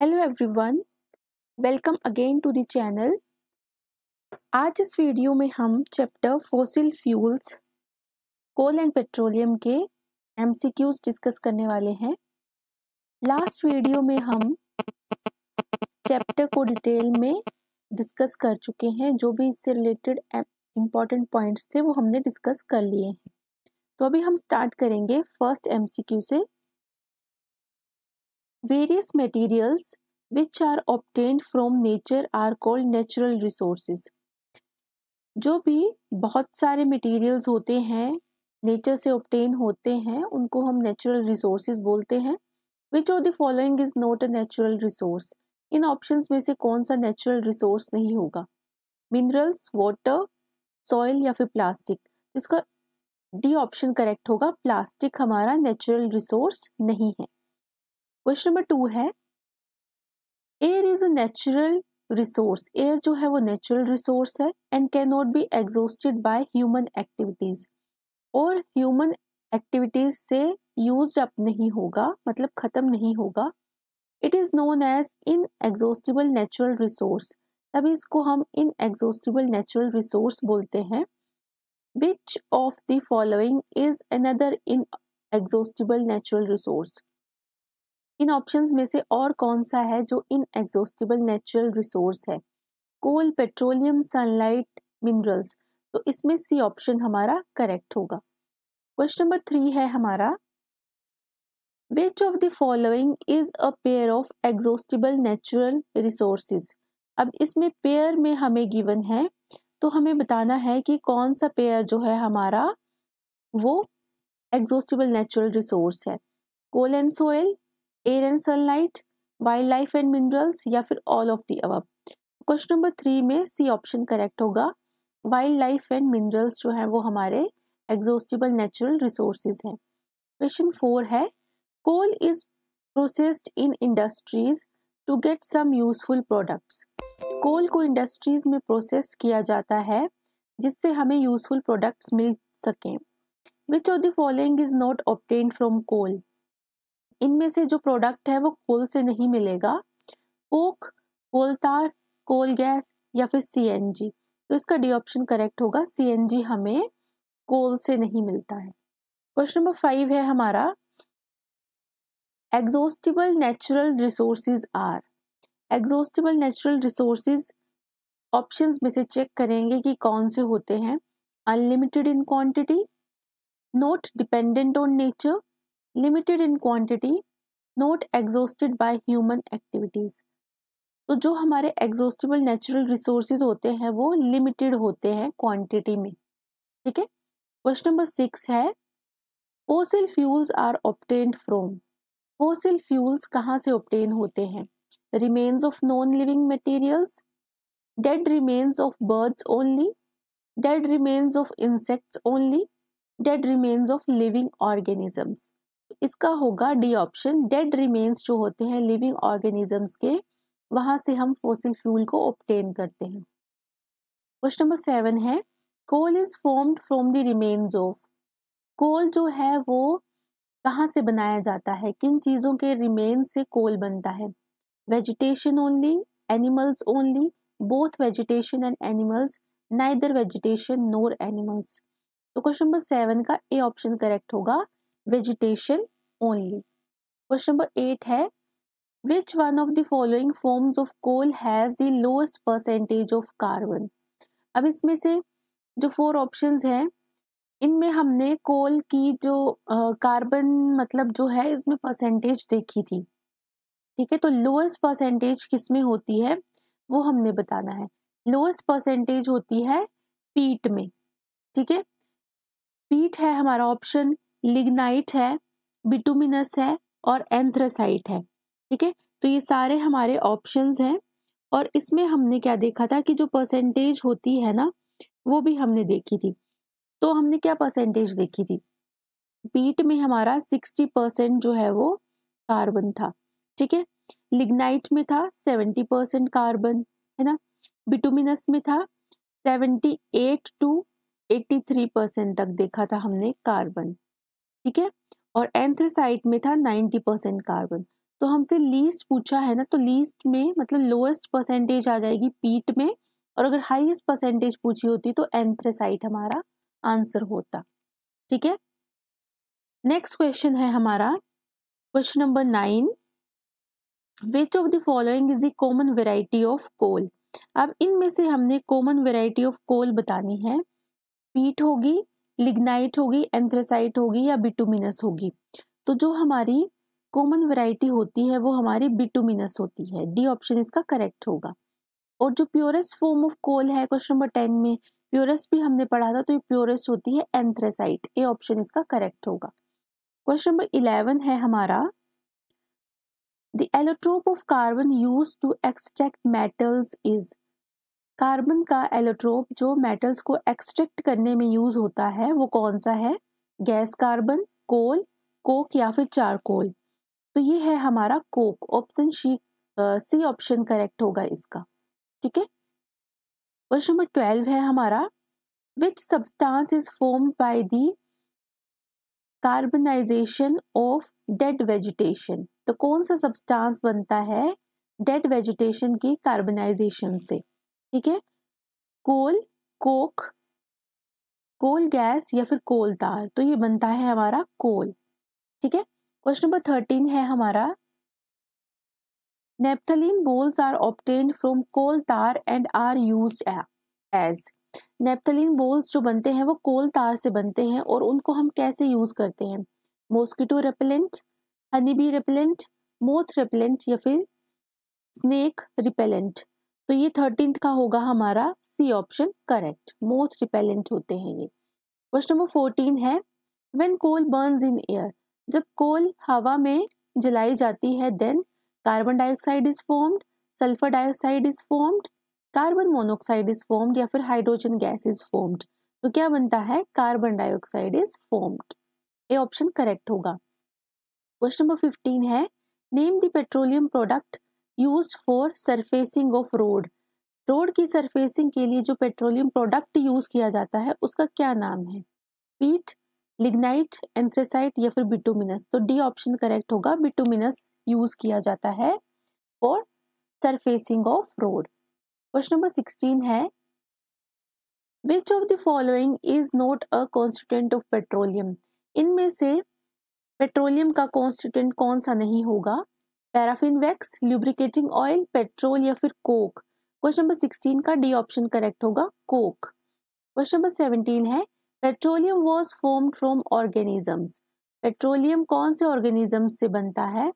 Hello everyone, welcome again to the channel. आज इस video में हम chapter fossil fuels, coal and petroleum के एमसीक्यूज डिस्कस करने वाले हैं। लास्ट वीडियो में हम चैप्टर को डिटेल में डिस्कस कर चुके हैं। जो भी इससे रिलेटेड इम्पॉर्टेंट पॉइंट्स थे वो हमने डिस्कस कर लिए हैं। तो अभी हम स्टार्ट करेंगे फर्स्ट एमसीक्यू से। Various materials which are obtained from nature are called natural resources। जो भी बहुत सारे मटेरियल्स होते हैं नेचर से ऑब्टेन होते हैं उनको हम नेचुरल रिसोर्सेज बोलते हैं। Which of the following is not a natural resource. In options में से कौन सा नेचुरल रिसोर्स नहीं होगा? मिनरल्स, वाटर, सॉइल या फिर प्लास्टिक। इसका डी ऑप्शन करेक्ट होगा। प्लास्टिक हमारा नेचुरल रिसोर्स नहीं है। क्वेश्चन नंबर 2 है, air is a natural resource. Air जो है वो नेचुरल रिसोर्स है and cannot be exhausted by human activities. और ह्यूमन एक्टिविटीज से यूज अप नहीं होगा, मतलब खत्म नहीं होगा। It is known as inexhaustible natural resource. तभी इसको हम इन एग्जॉस्टिबल नेचुरल रिसोर्स बोलते हैं। Which of the following is another in exhaustible natural resource. In options में से और कौन सा है जो इन एग्जॉस्टिबल नेचुरल रिसोर्स है? कोल, पेट्रोलियम, सनलाइट, मिनरल्स। तो इसमें सी ऑप्शन हमारा करेक्ट होगा। क्वेश्चन नंबर 3 है हमारा, विच of the following is a pair of exhaustible natural resources. अब इसमें पेयर में हमें गिवन है तो हमें बताना है कि कौन सा पेयर जो है हमारा वो एग्जॉस्टिबल नेचुरल रिसोर्स है। Coal and soil, air and sunlight, wild life and minerals या फिर all of the above. Question number 3 में सी ऑप्शन करेक्ट होगा। वाइल्ड लाइफ एंड मिनरल्स जो है वो हमारे एग्जॉस्टिबल नेचुरल रिसोर्सेज हैं। क्वेश्चन 4 है, coal is processed in industries to get some useful products. Coal को इंडस्ट्रीज में प्रोसेस किया जाता है जिससे हमें यूजफुल प्रोडक्ट्स मिल सकें। Which of the following is not obtained from coal. इनमें से जो प्रोडक्ट है वो कोल से नहीं मिलेगा। कोक, कोल तार, कोल गैस या फिर सीएनजी। तो इसका डी ऑप्शन करेक्ट होगा। सीएनजी हमें कोल से नहीं मिलता है। क्वेश्चन नंबर 5 है हमारा, exhaustible natural resources are. Exhaustible natural resources options में से चेक करेंगे कि कौन से होते हैं। Unlimited in quantity, not dependent on nature, limited in quantity, not exhausted by human activities. तो जो हमारे एग्जॉस्टिबल नेचुरल रिसोर्सेज होते हैं वो लिमिटेड होते हैं क्वांटिटी में। ठीक है। क्वेश्चन नंबर 6 है, fossil fuels are obtained from. Fossil fuels कहाँ से ऑब्टेन होते हैं? Remains of non living materials, dead remains of birds only, dead remains of insects only, dead remains of living organisms. इसका होगा डी ऑप्शन। डेड रिमेन्स जो होते हैं living organisms के, वहां से हम फॉसिल फ्यूल को ऑब्टेन करते हैं। क्वेश्चन नंबर 7 है, coal is formed from the remains of. Coal जो है वो कहाँ से बनाया जाता है? किन चीजों के रिमेन से कोल बनता है? Vegetation only, animals only, both vegetation and animals, neither vegetation nor animals. तो क्वेश्चन नंबर 7 का ए ऑप्शन करेक्ट होगा, वेजिटेशन ओनली। क्वेश्चन नंबर 8 है, which one of the following forms of coal has the lowest percentage of carbon. अब इसमें से जो 4 options हैं इनमें हमने कोल की जो कार्बन मतलब जो है इसमें परसेंटेज देखी थी। ठीक है, तो लोएस्ट परसेंटेज किसमें होती है वो हमने बताना है। लोएस्ट परसेंटेज होती है पीट में। ठीक है, पीट है हमारा ऑप्शन, लिग्नाइट है, बिटुमिनस है और एंथ्रासाइट है। ठीक है, तो ये सारे हमारे ऑप्शंस हैं और इसमें हमने क्या देखा था कि जो परसेंटेज होती है ना वो भी हमने देखी थी। तो हमने क्या परसेंटेज देखी थी? पीट में हमारा 60% जो है वो कार्बन था। ठीक है, लिग्नाइट में था 70% कार्बन, है ना। बिटुमिनस में था 78 to 83% तक देखा था हमने कार्बन। ठीक है, और एंथ्रासाइट में था 90% कार्बन। तो हमसे लीस्ट पूछा है ना, तो लीस्ट में मतलब लोएस्ट परसेंटेज आ जाएगी पीट में, और अगर हाईएस्ट परसेंटेज पूछी होती तो एंथ्रेसाइट हमारा आंसर होता। ठीक है, नेक्स्ट क्वेश्चन है हमारा question number 9, which of the following is the common variety of coal. अब इनमें से हमने कॉमन वेराइटी ऑफ कोल बतानी है, पीट होगी, लिग्नाइट होगी, एंथ्रेसाइट होगी या बिटुमिनस होगी। तो जो हमारी कॉमन वैरायटी होती है वो हमारी बिटुमिनस होती है, डी ऑप्शन इसका करेक्ट होगा। और जो प्योरेस्ट फॉर्म ऑफ कोल है क्वेश्चन नंबर 10 में, प्योरेस्ट भी हमने पढ़ा था, तो ये प्योरेस्ट होती है एंथ्रेसाइट, ए ऑप्शन इसका करेक्ट होगा। क्वेश्चन नंबर 11 है हमारा, the allotrope of carbon used to extract metals is. Carbon का एलोट्रोप जो मेटल्स को एक्सट्रैक्ट करने में यूज होता है वो कौन सा है, गैस कार्बन, कोल, कोक या फिर चारकोल। तो ये है हमारा coke, option C option correct होगा इसका। ठीक है, क्वेश्चन नंबर 12 है हमारा, which substance is formed by the carbonisation of dead vegetation. तो कौन सा सब्सटेंस बनता है डेड वेजिटेशन की कार्बनाइजेशन से। ठीक है, कोल, कोक, कोल गैस या फिर कोल तार, तो ये बनता है हमारा कोल। ठीक है, क्वेश्चन नंबर 13 है हमारा, naphthalene balls are obtained from coal tar and are used as. Naphthalene balls जो बनते हैं वो कोल तार से बनते हैं और उनको हम कैसे यूज करते हैं, mosquito repellent, honeybee repellent, moth repellent या फिर स्नेक रिपेलेंट। तो ये 13th का होगा हमारा C option correct, moth repellent होते हैं ये। क्वेश्चन नंबर 14 है, when coal burns in air. जब कोल हवा में जलाई जाती है then carbon dioxide is formed, sulphur dioxide is formed, carbon monoxide is formed या फिर हाइड्रोजन गैस इज फॉर्म्ड। तो क्या बनता है, carbon dioxide is formed, A option correct होगा। क्वेश्चन नंबर 15 है, name the petroleum product used for surfacing of road. Road की surfacing के लिए जो पेट्रोलियम प्रोडक्ट यूज किया जाता है उसका क्या नाम है, पीट, लिग्नाइट, एंथ्रेसाइट या फिर बिटुमिनस। तो डी ऑप्शन करेक्ट होगा, बिटुमिनस यूज किया जाता है for surfacing of road. Question number 16 है, विच of the following is not a constituent of petroleum. इनमें से पेट्रोलियम का कॉन्स्टिट्यूएंट कौन सा नहीं होगा, paraffin wax, lubricating oil, petrol या फिर कोक। क्वेश्चन नंबर 16 का डी ऑप्शन करेक्ट होगा, कोक। क्वेश्चन नंबर 17 है, petroleum was formed from organisms. Petroleum कौन से ऑर्गेनिजम्स से बनता है,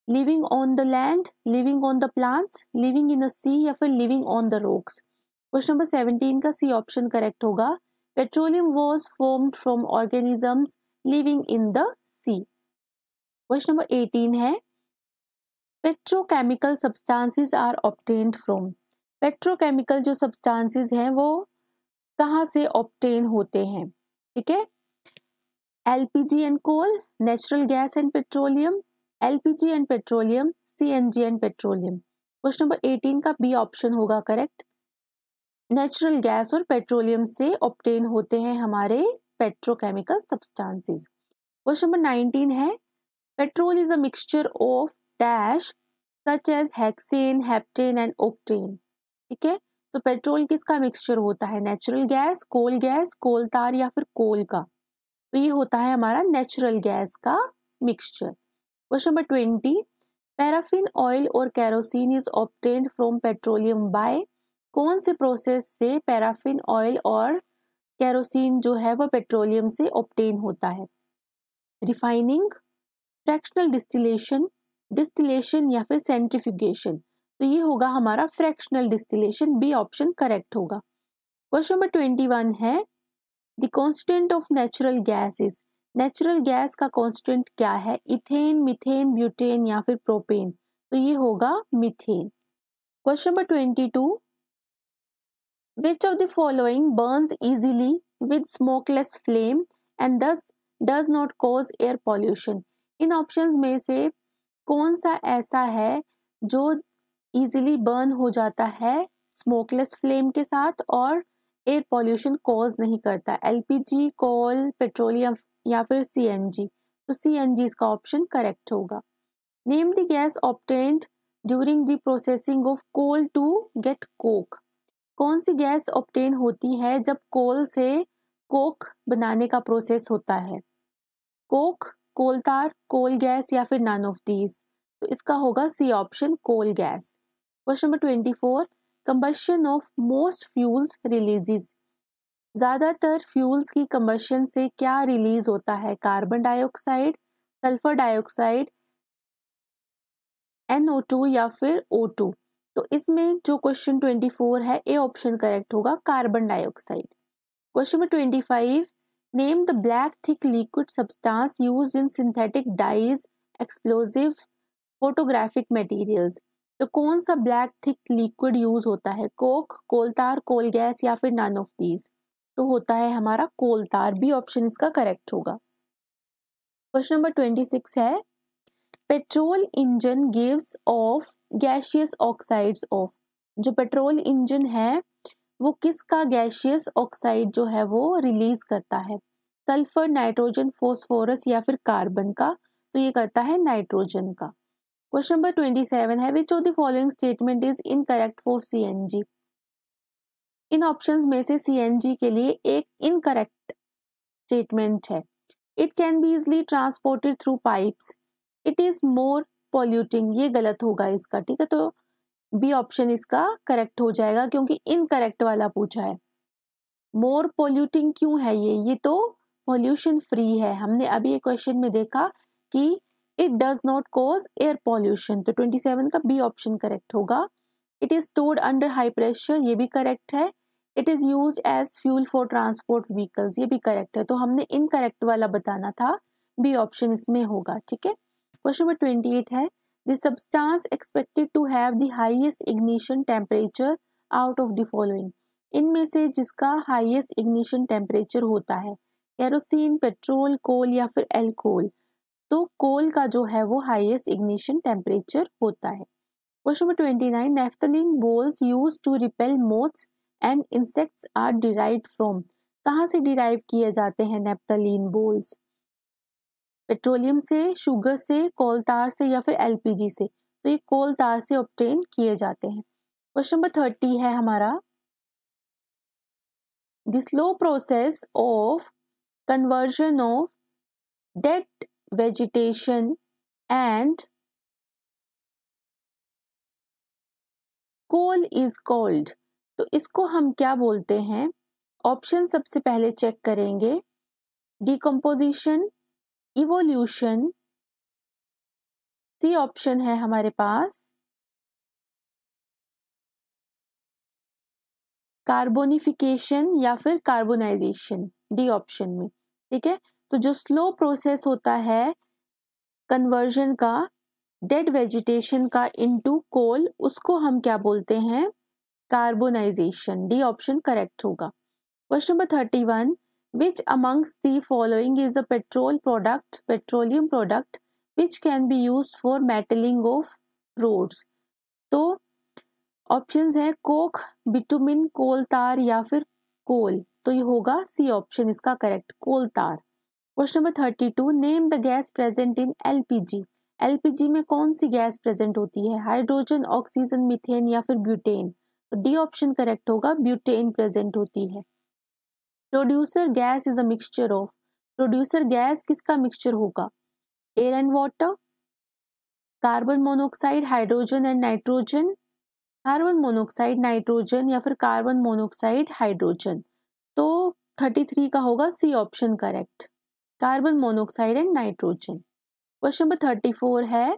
living on the land, living on the plants, living in the sea या फिर living on the rocks. Question number 17 का सी ऑप्शन करेक्ट होगा, petroleum was formed from organisms living in the sea. Question number 18 है, petrochemical substances are obtained from. Petrochemical जो substances हैं वो कहाँ से ऑब्टेन होते हैं। ठीक है, LPG and coal, natural gas and petroleum, LPG and petroleum, CNG and petroleum. Question number 18 का बी ऑप्शन होगा करेक्ट, नेचुरल गैस और पेट्रोलियम से ऑब्टेन होते हैं हमारे पेट्रोकेमिकल सब्सटेंसेस। क्वेश्चन नंबर 19 है, petrol is a mixture of dash such as hexane, heptane and octane. ठीक है, तो पेट्रोल किसका मिक्सचर होता है, नेचुरल गैस, कोल तार या फिर कोल का। तो ये होता है हमारा नेचुरल गैस का mixture. Question number 20, paraffin oil और kerosene is obtained from petroleum by. कौन से प्रोसेस से पैराफिन ऑयल और केरोसिन जो है वह पेट्रोलियम से ऑब्टेन होता है, रिफाइनिंग, फ्रैक्शनल डिस्टिलेशन, डिस्टिलेशन या फिर सेंट्रीफ्यूगेशन। तो ये होगा हमारा fractional distillation, B option correct होगा। क्वेश्चन नंबर 21 है, the constant of natural gases. Natural gas का कांस्टेंट क्या है, इथेन, मीथेन, ब्यूटेन या फिर प्रोपेन। तो ये होगा methane. Question number 22, which of the following burns easily with smokeless flame and thus does not cause air pollution। In options में से कौन सा ऐसा है जो इजीली बर्न हो जाता है स्मोकलेस फ्लेम के साथ और एयर पॉल्यूशन कॉज नहीं करता, एलपीजी, कोल, पेट्रोलियम या फिर सीएनजी। तो सीएनजी इसका ऑप्शन करेक्ट होगा। Name the gas obtained during the processing of coal to get coke. कौन सी गैस ऑब्टेन होती है जब कोल से कोक बनाने का प्रोसेस होता है? कोक, कोल तार, कोल गैस या फिर नन ऑफ दीज? तो इसका होगा C option, coal gas. Question number 24, combustion of most fuels releases. ज्यादातर फ्यूल्स की कंबशन से क्या रिलीज होता है? Carbon dioxide, sulphur dioxide, NO2 या फिर O2? तो इसमें जो क्वेश्चन 24 है, ए ऑप्शन करेक्ट होगा, carbon dioxide. Question number 25, name the black thick liquid substance used in synthetic dies, explosive, photographic materials. तो कौन सा ब्लैक थिक लिक्विड यूज होता है? कोक, कोल तार, कोल गैस या फिर नन ऑफ दीज? तो होता है हमारा कोल तार, बी ऑप्शन इसका करेक्ट होगा। क्वेश्चन नंबर 26 है, petrol engine gives off gaseous oxides of. जो पेट्रोल इंजन है वो किसका गैसियस ऑक्साइड जो है वो रिलीज करता है? सल्फर, नाइट्रोजन, फॉस्फोरस या फिर कार्बन का? तो ये करता है नाइट्रोजन का। क्वेश्चन नंबर 27 है, विच of the following statement is incorrect for CNG? In options में से CNG के लिए एक इनकरेक्ट स्टेटमेंट है। It can be easily transported through pipes, it is more polluting, ये गलत होगा इसका, ठीक है। तो बी ऑप्शन इसका करेक्ट हो जाएगा क्योंकि इनकरेक्ट वाला पूछा है। मोर पॉल्यूटिंग क्यों है ये तो पॉल्यूशन फ्री है। हमने अभी एक क्वेश्चन में देखा कि it does not cause air pollution, तो 27 का बी ऑप्शन करेक्ट होगा। It is stored under high pressure, ये भी करेक्ट है। It is used as fuel for transport vehicles, ये भी करेक्ट है। तो हमने इनकरेक्ट वाला बताना था, बी ऑप्शन इसमें होगा, ठीक है। क्वेश्चन नंबर 28 है, the substance expected to have the highest ignition temperature out of the following. इनमें से जिसका हाईएस्ट इग्निशन टेम्परेचर होता है, केरोसिन, पेट्रोल, कोल या फिर एल्कोहल? तो कोल का जो है वो हाईएस्ट इग्निशन टेम्परेचर होता है। Question number 29, naphthalene balls used to repel moths and insects are derived from. कहाँ से डिराइव किए जाते हैं नेफ्थलीन बोल्स? पेट्रोलियम से, शुगर से, कोल तार से या फिर LPG से? तो ये कोल तार से ऑब्टेन किए जाते हैं। क्वेश्चन नंबर 30 है हमारा, the slow process of conversion of dead vegetation and coal is called. तो इसको हम क्या बोलते हैं? ऑप्शन सबसे पहले चेक करेंगे, डिकम्पोजिशन, इवोल्यूशन, सी ऑप्शन है हमारे पास कार्बोनिफिकेशन या फिर कार्बोनाइजेशन, डी ऑप्शन में, ठीक है। तो जो स्लो प्रोसेस होता है कन्वर्जन का डेड वेजिटेशन का इनटू कोल, उसको हम क्या बोलते हैं? कार्बोनाइजेशन, डी ऑप्शन करेक्ट होगा। Question number 31, which amongst the following is a petroleum product which can be used for metalling of roads? तो ऑप्शंस है कोक, बिटुमिन, कोल तार या फिर कोल? तो ये होगा सी ऑप्शन इसका करेक्ट, कोल तार। Question number 32, name the gas present in LPG। LPG में कौन सी गैस प्रेजेंट होती है? हाइड्रोजन, ऑक्सीजन, मीथेन या फिर ब्यूटेन? तो डी ऑप्शन करेक्ट होगा, ब्यूटेन प्रेजेंट होती है। Producer gas is a mixture of. Producer gas किसका मिक्सचर होगा? Air and water, carbon monoxide, hydrogen and nitrogen, carbon monoxide, nitrogen या फिर कार्बन मोनोऑक्साइड, हाइड्रोजन? तो 33 का होगा C option correct, carbon monoxide and nitrogen. Question number 34 है,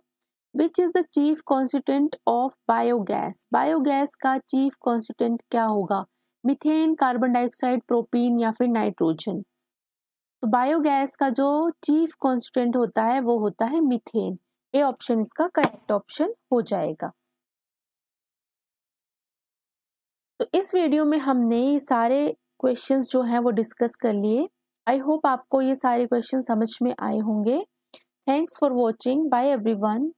which is the chief constituent of biogas. Biogas का chief constituent क्या होगा? Methane, carbon dioxide, propene या फिर नाइट्रोजन? तो बायोगैस का जो चीफ कॉन्स्टिट्यूएंट होता है वो होता है मीथेन, ए ऑप्शन इसका करेक्ट ऑप्शन हो जाएगा। तो इस वीडियो में हमने सारे क्वेश्चंस जो हैं वो डिस्कस कर लिए। आई होप आपको ये सारे क्वेश्चन समझ में आए होंगे। Thanks for watching, bye everyone.